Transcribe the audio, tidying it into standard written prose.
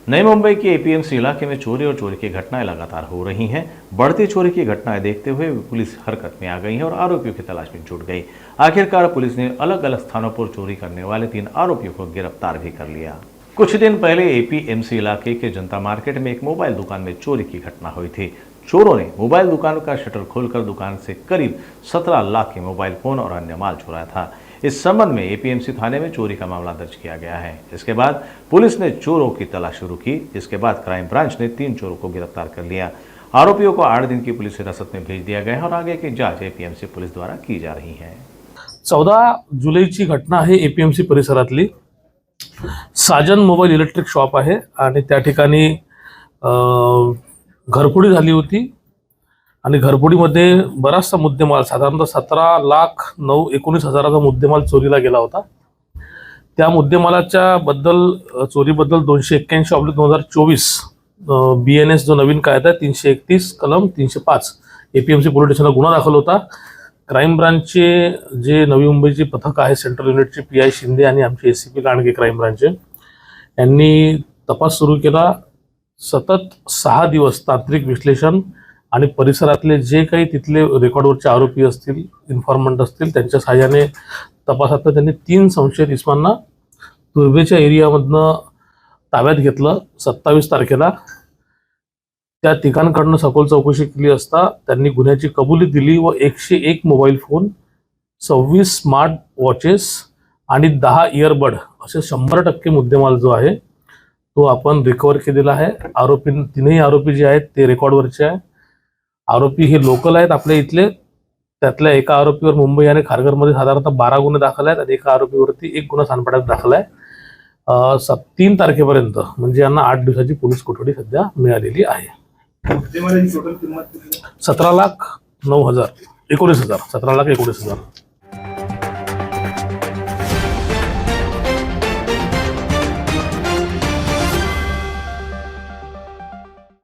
नई मुंबई के एपीएमसी इलाके में चोरी और चोरी की घटनाएं लगातार हो रही हैं। बढ़ती चोरी की घटनाएं देखते हुए पुलिस हरकत में आ गई है और आरोपियों की तलाश में जुट गई। आखिरकार पुलिस ने अलग अलग स्थानों पर चोरी करने वाले 3 आरोपियों को गिरफ्तार भी कर लिया। कुछ दिन पहले एपीएमसी इलाके के जनता मार्केट में एक मोबाइल दुकान में चोरी की घटना हुई थी। चोरों ने मोबाइल दुकान का शटर खोलकर दुकान से करीब 17 लाख के मोबाइल फोन और अन्य माल चुराया था। इस संबंध में एपीएमसी थाने में चोरी का मामला दर्ज किया गया है। इसके बाद पुलिस ने चोरों की तलाश शुरू की। इसके बाद क्राइम ब्रांच ने 3 चोरों को गिरफ्तार कर लिया। आरोपियों को 8 दिन की पुलिस हिरासत में भेज दिया गया है और आगे की जांच एपीएमसी पुलिस द्वारा की जा रही है। 14 जुलैची घटना आहे एपीएमसी परिसरातली। साजन मोबाईल इलेक्ट्रिक शॉप आहे आणि त्या ठिकाणी घरफोडी झाली होती आणि घरफोडीमध्ये बराचसा मुद्देमाल साधारणतः 17,19,19,000चा मुद्देमाल चोरीला गेला होता। त्या मुद्देमालाच्या चोरीबद्दल 281/2024 BNS जो नवीन कायदा आहे 331 कलम 305 एपीएमसी पोलीस स्टेशनला गुन्हा दाखल होता। क्राइम ब्रांचचे जे नवी मुंबईची पथक आहे सेंट्रल युनिटचे PI शिंदे आणि आमचे ACP लांडगे क्राइम ब्रांचचे यांनी तपास सुरू केला। सतत 6 दिवस तांत्रिक विश्लेषण आणि परिसरातले जे काही तिथले रेकॉर्डवरचे आरोपी असतील इन्फॉर्मंट असतील त्यांच्या सहाय्याने तपासात त्यांनी 3 संशयित इसमांना तुर्भेच्या एरियामधनं ताब्यात घेतलं। 27 तारखेला त्या ठिकाणकडनं सखोल चौकशी केली असता त्यांनी गुन्ह्याची कबुली दिली व 101 मोबाईल फोन 26 स्मार्ट वॉचेस आणि 10 इयरबड असे 100% मुद्देमाल जो आहे तो आपण रिकवर केलेला आहे। तीनही आरोपी जे आहेत ते रेकॉर्डवरचे आहे। आरोपी हे लोकल आहेत आपल्या इथले। त्यातल्या एका आरोपीवर मुंबई आणि खारघरमध्ये साधारणतः 12 गुन्हे दाखल आहेत आणि एका आरोपीवरती 1 गुन्हा सानपाड्यात दाखल आहे। 3 तारखेपर्यंत म्हणजे यांना 8 दिवसाची पोलीस कोठडी सध्या मिळालेली आहे। 17,09,000 17,19,000 17,19,000